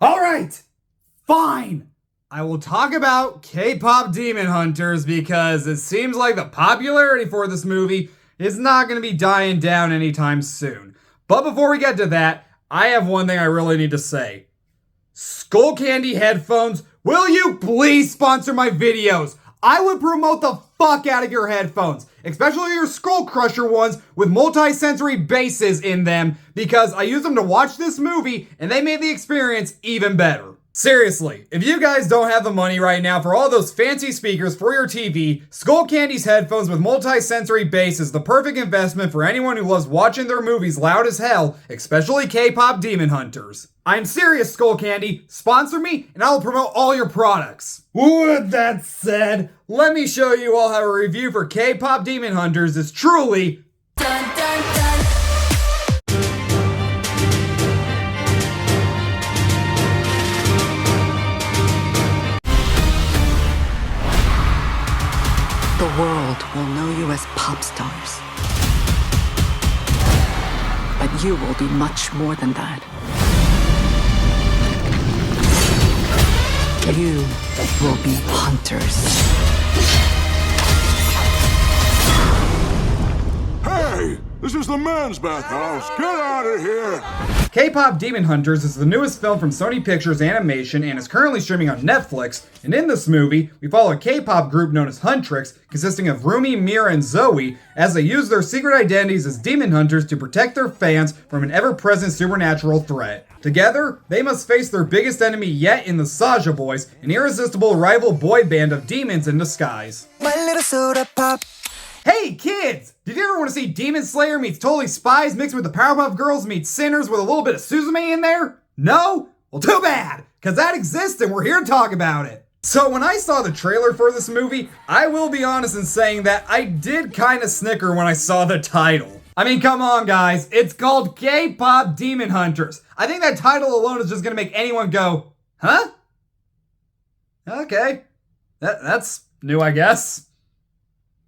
Alright, fine. I will talk about K-Pop Demon Hunters because it seems like the popularity for this movie is not going to be dying down anytime soon. But before we get to that, I have one thing I really need to say. Skull Candy headphones, will you please sponsor my videos? I would promote the fuck out of your headphones, especially your Skull Crusher ones with multi-sensory basses in them, because I use them to watch this movie and they made the experience even better. Seriously, if you guys don't have the money right now for all those fancy speakers for your TV, Skull Candy's headphones with multi-sensory bass is the perfect investment for anyone who loves watching their movies loud as hell, especially K-Pop Demon Hunters. I'm serious, Skull Candy. Sponsor me and I'll promote all your products. With that said, let me show you all how a review for K-Pop Demon Hunters is truly dun, dun, dun. The world will know you as pop stars. But you will be much more than that. You will be hunters. Hey! This is the men's bathhouse. Get out of here! K-Pop Demon Hunters is the newest film from Sony Pictures Animation and is currently streaming on Netflix. And in this movie, we follow a K-pop group known as Huntrix, consisting of Rumi, Mira, and Zoe, as they use their secret identities as demon hunters to protect their fans from an ever-present supernatural threat. Together, they must face their biggest enemy yet in the Saja Boys, an irresistible rival boy band of demons in disguise. My little soda pop. Hey kids! Did you ever want to see Demon Slayer meets Totally Spies mixed with the Powerpuff Girls meets Sinners with a little bit of Suzume in there? No? Well, too bad, because that exists and we're here to talk about it. So when I saw the trailer for this movie, I will be honest in saying that I did kind of snicker when I saw the title. I mean, come on guys, it's called K-Pop Demon Hunters. I think that title alone is just gonna make anyone go, huh? Okay, that's new, I guess.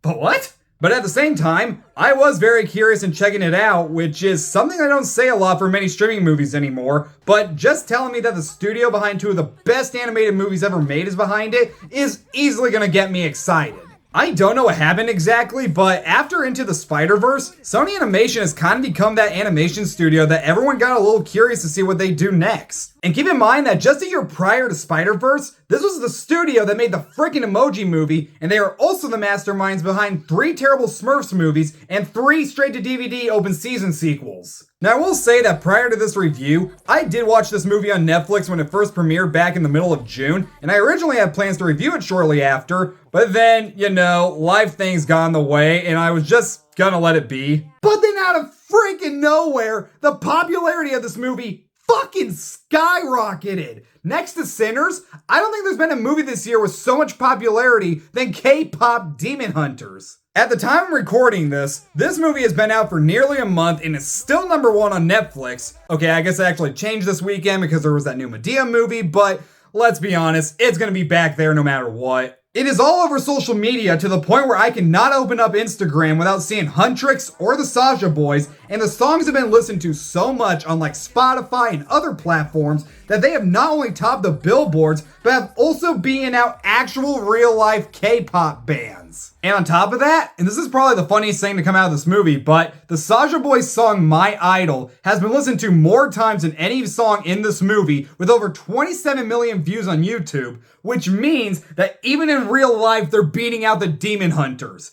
But what? But at the same time, I was very curious in checking it out, which is something I don't say a lot for many streaming movies anymore, but just telling me that the studio behind two of the best animated movies ever made is behind it is easily gonna get me excited. I don't know what happened exactly, but after Into the Spider-Verse, Sony Animation has kind of become that animation studio that everyone got a little curious to see what they do next. And keep in mind that just a year prior to Spider-Verse, this was the studio that made the freaking Emoji Movie, and they are also the masterminds behind 3 terrible Smurfs movies and 3 straight-to-DVD open season sequels. Now I will say that prior to this review, I did watch this movie on Netflix when it first premiered back in the middle of June, and I originally had plans to review it shortly after, but then, you know, life things got in the way, and I was just gonna let it be. But then out of freaking nowhere, the popularity of this movie fucking skyrocketed. Next to Sinners, I don't think there's been a movie this year with so much popularity than K-Pop Demon Hunters. At the time I'm recording this movie has been out for nearly a month and is still #1 on Netflix. Okay, I guess it actually changed this weekend because there was that new Medea movie, but let's be honest, it's gonna be back there no matter what. It is all over social media to the point where I cannot open up Instagram without seeing Huntrix or the Saja Boys, and the songs have been listened to so much on like Spotify and other platforms that they have not only topped the billboards, but have also beaten out actual real-life K-pop bands. And on top of that, and this is probably the funniest thing to come out of this movie, but the Saja Boys song My Idol has been listened to more times than any song in this movie, with over 27 million views on YouTube, which means that even in real life, they're beating out the Demon Hunters.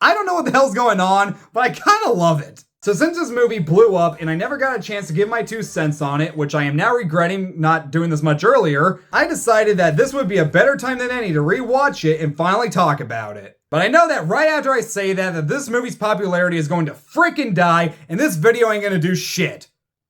I don't know what the hell's going on, but I kinda love it. So since this movie blew up and I never got a chance to give my 2 cents on it, which I am now regretting not doing this much earlier, I decided that this would be a better time than any to rewatch it and finally talk about it. But I know that right after I say that this movie's popularity is going to freaking die and this video ain't gonna do shit.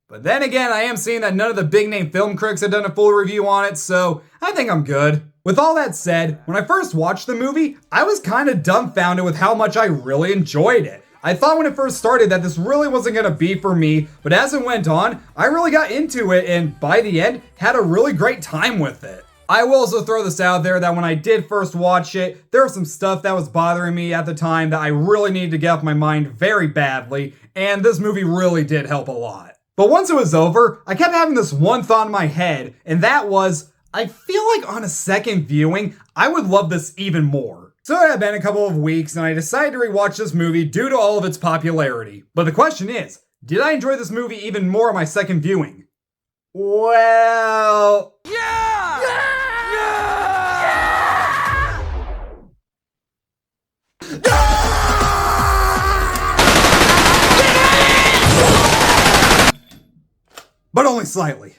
But then again, I am seeing that none of the big name film critics have done a full review on it, so I think I'm good. With all that said, when I first watched the movie, I was kind of dumbfounded with how much I really enjoyed it. I thought when it first started that this really wasn't gonna be for me, but as it went on, I really got into it and by the end, had a really great time with it. I will also throw this out there that when I did first watch it, there was some stuff that was bothering me at the time that I really needed to get off my mind very badly, and this movie really did help a lot. But once it was over, I kept having this one thought in my head, and that was, I feel like on a second viewing, I would love this even more. So it had been a couple of weeks, and I decided to rewatch this movie due to all of its popularity. But the question is, did I enjoy this movie even more on my second viewing? Well... Yeah! But only slightly.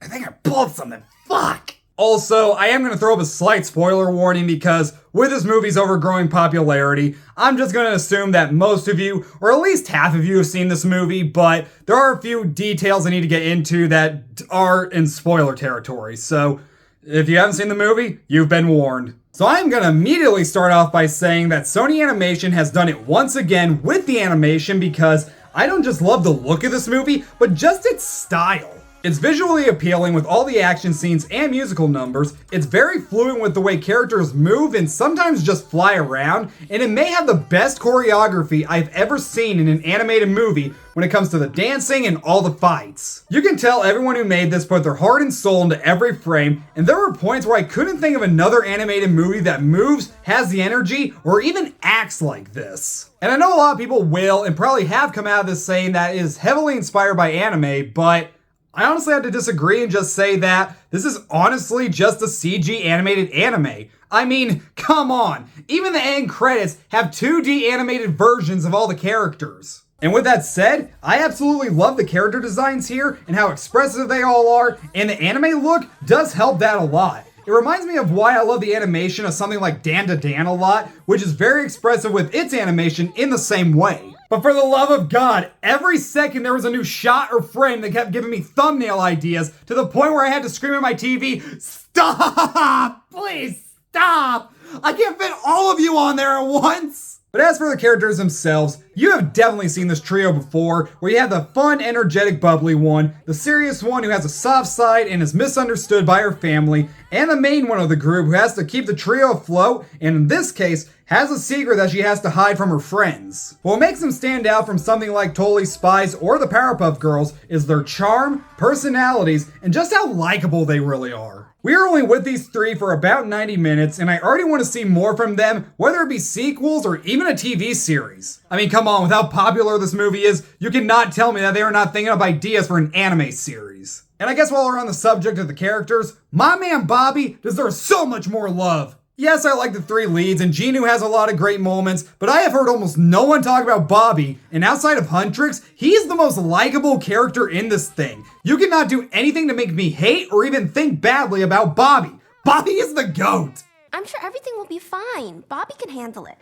I think I pulled something. Fuck! Also, I am going to throw up a slight spoiler warning because with this movie's overgrowing popularity, I'm just going to assume that most of you, or at least half of you, have seen this movie, but there are a few details I need to get into that are in spoiler territory. So, if you haven't seen the movie, you've been warned. So I'm going to immediately start off by saying that Sony Animation has done it once again with the animation because I don't just love the look of this movie, but just its style. It's visually appealing with all the action scenes and musical numbers, it's very fluent with the way characters move and sometimes just fly around, and it may have the best choreography I've ever seen in an animated movie when it comes to the dancing and all the fights. You can tell everyone who made this put their heart and soul into every frame, and there were points where I couldn't think of another animated movie that moves, has the energy, or even acts like this. And I know a lot of people will and probably have come out of this saying that it is heavily inspired by anime, but I honestly have to disagree and just say that this is honestly just a CG animated anime. I mean, come on, even the end credits have 2D animated versions of all the characters. And with that said, I absolutely love the character designs here and how expressive they all are, and the anime look does help that a lot. It reminds me of why I love the animation of something like Dan to Dan a lot, which is very expressive with its animation in the same way. But for the love of God, every second there was a new shot or frame that kept giving me thumbnail ideas to the point where I had to scream at my TV, "Stop! Please stop! I can't fit all of you on there at once!" But as for the characters themselves, you have definitely seen this trio before, where you have the fun, energetic, bubbly one, the serious one who has a soft side and is misunderstood by her family, and the main one of the group who has to keep the trio afloat, and in this case, has a secret that she has to hide from her friends. What makes them stand out from something like Totally Spies or the Powerpuff Girls is their charm, personalities, and just how likable they really are. We are only with these three for about 90 minutes, and I already want to see more from them, whether it be sequels or even a TV series. I mean, come on, with how popular this movie is, you cannot tell me that they are not thinking of ideas for an anime series. And I guess while we're on the subject of the characters, my man Bobby deserves so much more love. Yes, I like the three leads, and Genu has a lot of great moments, but I have heard almost no one talk about Bobby, and outside of Huntrix, he's the most likable character in this thing. You cannot do anything to make me hate or even think badly about Bobby. Bobby is the GOAT! I'm sure everything will be fine. Bobby can handle it.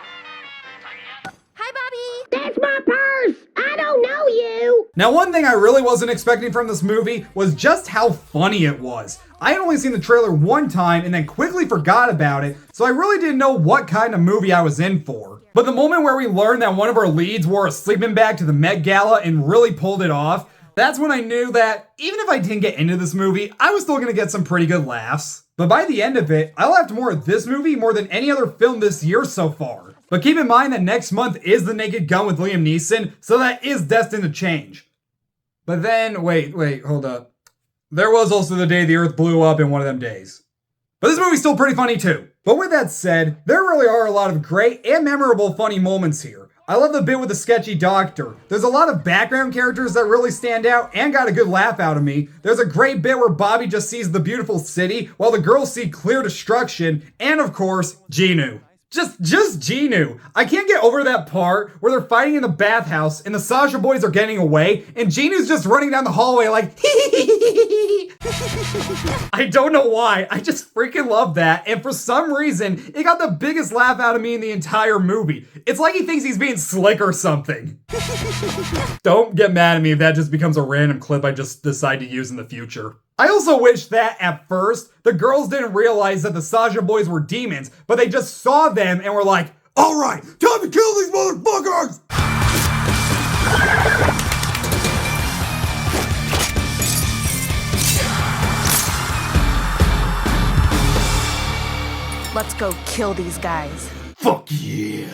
Hi, Bobby! That's my purse! I don't know you! Now, one thing I really wasn't expecting from this movie was just how funny it was. I had only seen the trailer one time and then quickly forgot about it, so I really didn't know what kind of movie I was in for. But the moment where we learned that one of our leads wore a sleeping bag to the Met Gala and really pulled it off, that's when I knew that even if I didn't get into this movie, I was still gonna get some pretty good laughs. But by the end of it, I laughed more at this movie more than any other film this year so far. But keep in mind that next month is The Naked Gun with Liam Neeson, so that is destined to change. But then, wait, hold up. There was also the day the Earth blew up in one of them days. But this movie's still pretty funny too. But with that said, there really are a lot of great and memorable funny moments here. I love the bit with the sketchy doctor. There's a lot of background characters that really stand out and got a good laugh out of me. There's a great bit where Bobby just sees the beautiful city while the girls see clear destruction. And of course, Genu. Just Genu. I can't get over that part where they're fighting in the bathhouse and the Sasha boys are getting away and Genu's just running down the hallway like I don't know why. I just freaking love that. And for some reason, it got the biggest laugh out of me in the entire movie. It's like he thinks he's being slick or something. Don't get mad at me if that just becomes a random clip I just decide to use in the future. I also wish that, at first, the girls didn't realize that the Sasha boys were demons, but they just saw them and were like, "Alright, time to kill these motherfuckers!" Let's go kill these guys. Fuck yeah.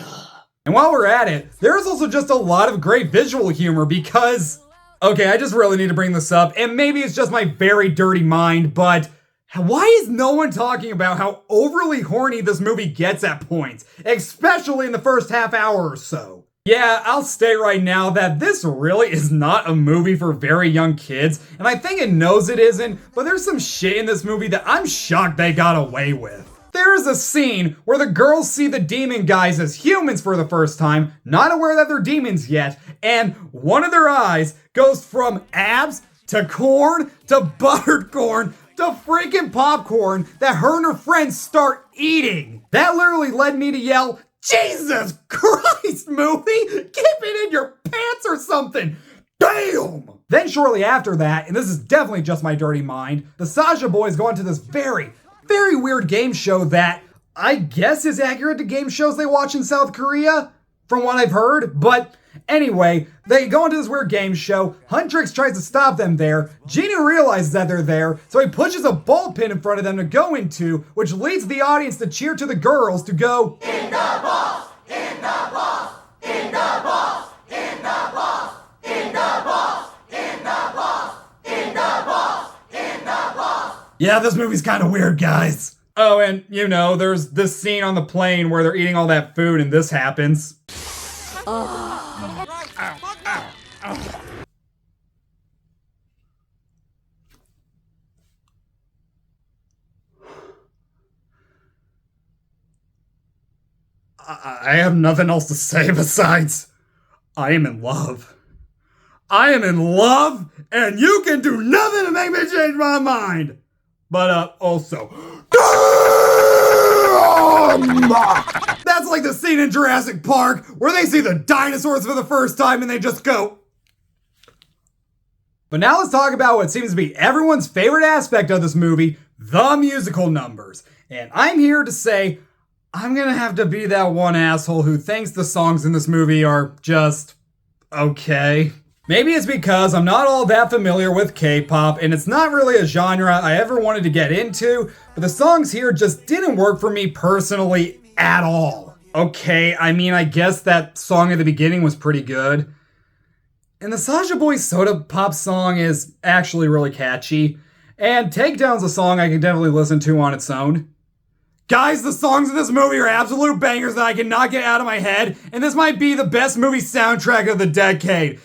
And while we're at it, there's also just a lot of great visual humor because Okay, I just really need to bring this up, and maybe it's just my very dirty mind, but why is no one talking about how overly horny this movie gets at points, especially in the first half hour or so? Yeah, I'll state right now that this really is not a movie for very young kids, and I think it knows it isn't, but there's some shit in this movie that I'm shocked they got away with. There is a scene where the girls see the demon guys as humans for the first time, not aware that they're demons yet, and one of their eyes goes from abs to corn to buttered corn to freaking popcorn that her and her friends start eating. That literally led me to yell, "Jesus Christ, movie! Keep it in your pants or something! Damn!" Then shortly after that, and this is definitely just my dirty mind, the Sasha boys go into this very weird game show that I guess is accurate to game shows they watch in South Korea, from what I've heard. But anyway, they go into this weird game show. Huntrix tries to stop them there. Gina realizes that they're there, so he pushes a ball pit in front of them to go into, which leads the audience to cheer to the girls to go, "In the balls! In the balls! In the balls! In the balls! In the balls! In the balls! In the balls! In the balls!" Yeah, this movie's kind of weird, guys. Oh, and you know, there's this scene on the plane where they're eating all that food and this happens. I have nothing else to say besides, I am in love. I am in love, and you can do nothing to make me change my mind. But also, that's like the scene in Jurassic Park where they see the dinosaurs for the first time and they just go. But now let's talk about what seems to be everyone's favorite aspect of this movie, the musical numbers. And I'm here to say, I'm gonna have to be that one asshole who thinks the songs in this movie are just okay. Maybe it's because I'm not all that familiar with K-pop, and it's not really a genre I ever wanted to get into, but the songs here just didn't work for me personally at all. Okay, I mean, I guess that song at the beginning was pretty good. And the Sasha Boys Soda Pop song is actually really catchy, and Takedown's a song I can definitely listen to on its own. Guys, the songs in this movie are absolute bangers that I cannot get out of my head, and this might be the best movie soundtrack of the decade.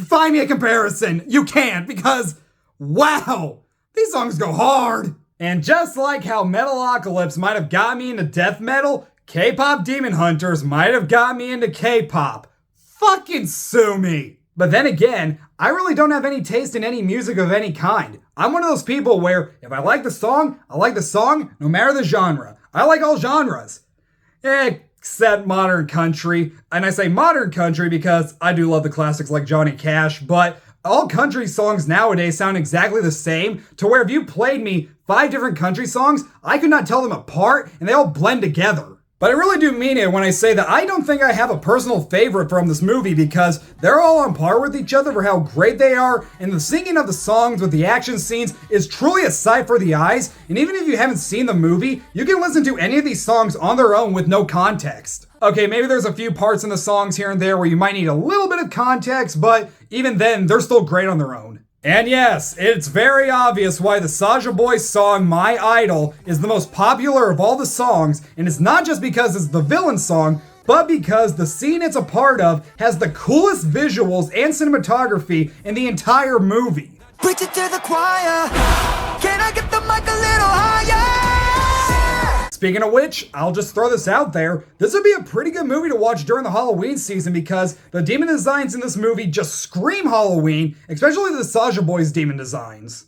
Find me a comparison. You can't, because, wow, these songs go hard. And just like how Metalocalypse might have got me into death metal, K-Pop Demon Hunters might have got me into K-pop. Fucking sue me. But then again, I really don't have any taste in any music of any kind. I'm one of those people where if I like the song, I like the song no matter the genre. I like all genres. Except modern country. And I say modern country because I do love the classics like Johnny Cash, but all country songs nowadays sound exactly the same, to where if you played me 5 different country songs, I could not tell them apart and they all blend together. But I really do mean it when I say that I don't think I have a personal favorite from this movie, because they're all on par with each other for how great they are, and the singing of the songs with the action scenes is truly a sight for the eyes, and even if you haven't seen the movie, you can listen to any of these songs on their own with no context. Okay, maybe there's a few parts in the songs here and there where you might need a little bit of context, but even then, they're still great on their own. And yes, it's very obvious why the Sasha Boys song My Idol is the most popular of all the songs, and it's not just because it's the villain song, but because the scene it's a part of has the coolest visuals and cinematography in the entire movie. Preach it to the choir. Can I get the mic a little higher? Speaking of which, I'll just throw this out there. This would be a pretty good movie to watch during the Halloween season, because the demon designs in this movie just scream Halloween, especially the Sasha Boys demon designs.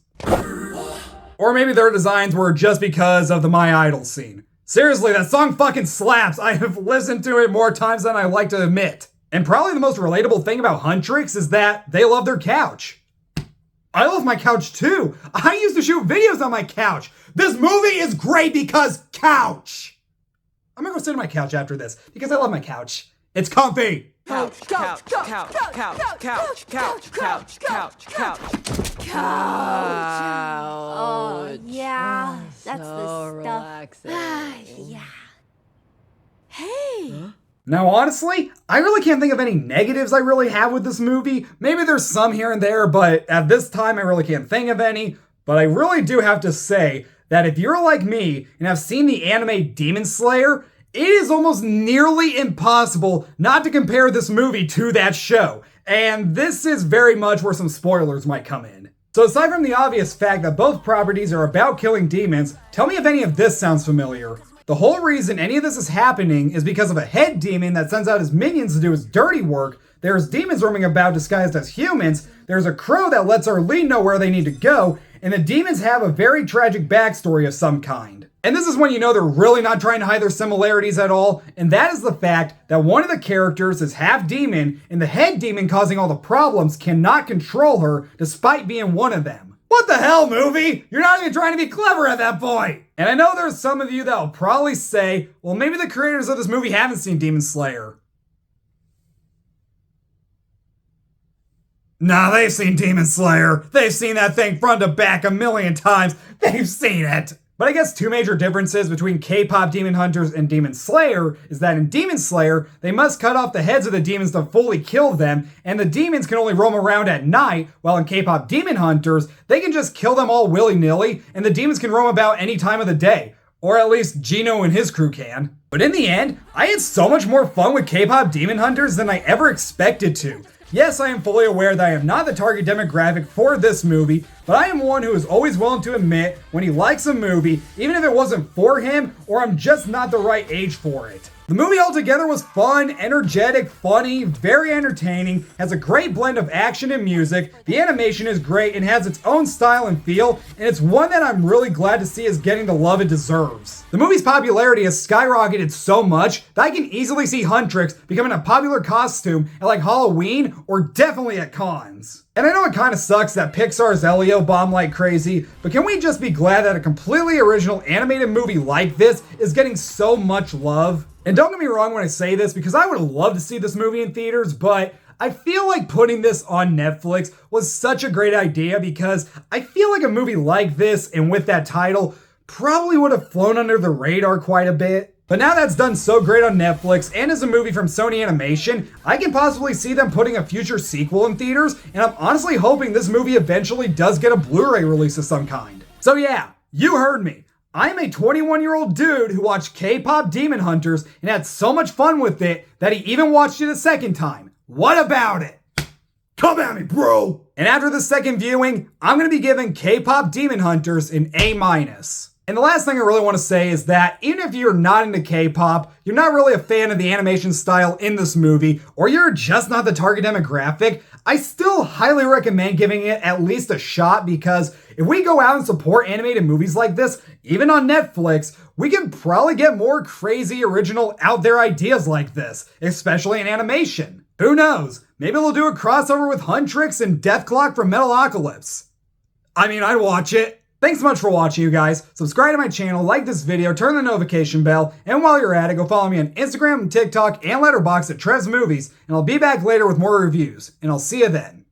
Or maybe their designs were just because of the My Idol scene. Seriously, that song fucking slaps. I have listened to it more times than I like to admit. And probably the most relatable thing about Huntrix is that they love their couch. I love my couch too. I used to shoot videos on my couch. This movie is great because couch. I'm gonna go sit on my couch after this because I love my couch. It's comfy. Couch, couch, couch, couch, couch, couch, couch, couch, couch, couch. Oh, yeah. That's So the stuff. relaxing. Yeah. Hey! Now honestly, I really can't think of any negatives I really have with this movie. Maybe there's some here and there, but at this time I really can't think of any. But I really do have to say that if you're like me and have seen the anime Demon Slayer, it is almost nearly impossible not to compare this movie to that show. And this is very much where some spoilers might come in. So aside from the obvious fact that both properties are about killing demons, tell me if any of this sounds familiar. The whole reason any of this is happening is because of a head demon that sends out his minions to do his dirty work. There's demons roaming about disguised as humans. There's a crow that lets our lead know where they need to go. And the demons have a very tragic backstory of some kind. And this is when you know they're really not trying to hide their similarities at all. And that is the fact that one of the characters is half demon, and the head demon causing all the problems cannot control her despite being one of them. What the hell, movie? You're not even trying to be clever at that point. And I know there's some of you that will probably say, well, maybe the creators of this movie haven't seen Demon Slayer. Nah, they've seen Demon Slayer. They've seen that thing front to back a million times. They've seen it. But I guess two major differences between K-Pop Demon Hunters and Demon Slayer is that in Demon Slayer, they must cut off the heads of the demons to fully kill them, and the demons can only roam around at night, while in K-Pop Demon Hunters, they can just kill them all willy-nilly, and the demons can roam about any time of the day. Or at least Gino and his crew can. But in the end, I had so much more fun with K-Pop Demon Hunters than I ever expected to. Yes, I am fully aware that I am not the target demographic for this movie, but I am one who is always willing to admit when he likes a movie, even if it wasn't for him or I'm just not the right age for it. The movie altogether was fun, energetic, funny, very entertaining, has a great blend of action and music, the animation is great and has its own style and feel, and it's one that I'm really glad to see is getting the love it deserves. The movie's popularity has skyrocketed so much that I can easily see Huntrix becoming a popular costume at like Halloween or definitely at cons. And I know it kind of sucks that Pixar's Elio bombed like crazy, but can we just be glad that a completely original animated movie like this is getting so much love? And don't get me wrong when I say this, because I would love to see this movie in theaters, but I feel like putting this on Netflix was such a great idea because I feel like a movie like this and with that title probably would have flown under the radar quite a bit. But now that's done so great on Netflix and as a movie from Sony Animation, I can possibly see them putting a future sequel in theaters, and I'm honestly hoping this movie eventually does get a Blu-ray release of some kind. So yeah, you heard me. I'm a 21-year-old dude who watched K-Pop Demon Hunters and had so much fun with it that he even watched it a second time. What about it? Come at me, bro! And after the second viewing, I'm gonna be giving K-Pop Demon Hunters an A-. And the last thing I really want to say is that even if you're not into K-pop, you're not really a fan of the animation style in this movie, or you're just not the target demographic, I still highly recommend giving it at least a shot because if we go out and support animated movies like this, even on Netflix, we can probably get more crazy, original, out there ideas like this, especially in animation. Who knows? Maybe they'll do a crossover with Huntrix and Death Clock from Metalocalypse. I mean, I'd watch it. Thanks so much for watching, you guys. Subscribe to my channel, like this video, turn the notification bell, and while you're at it, go follow me on Instagram, and TikTok, and Letterboxd at Trev's Movies, and I'll be back later with more reviews, and I'll see you then.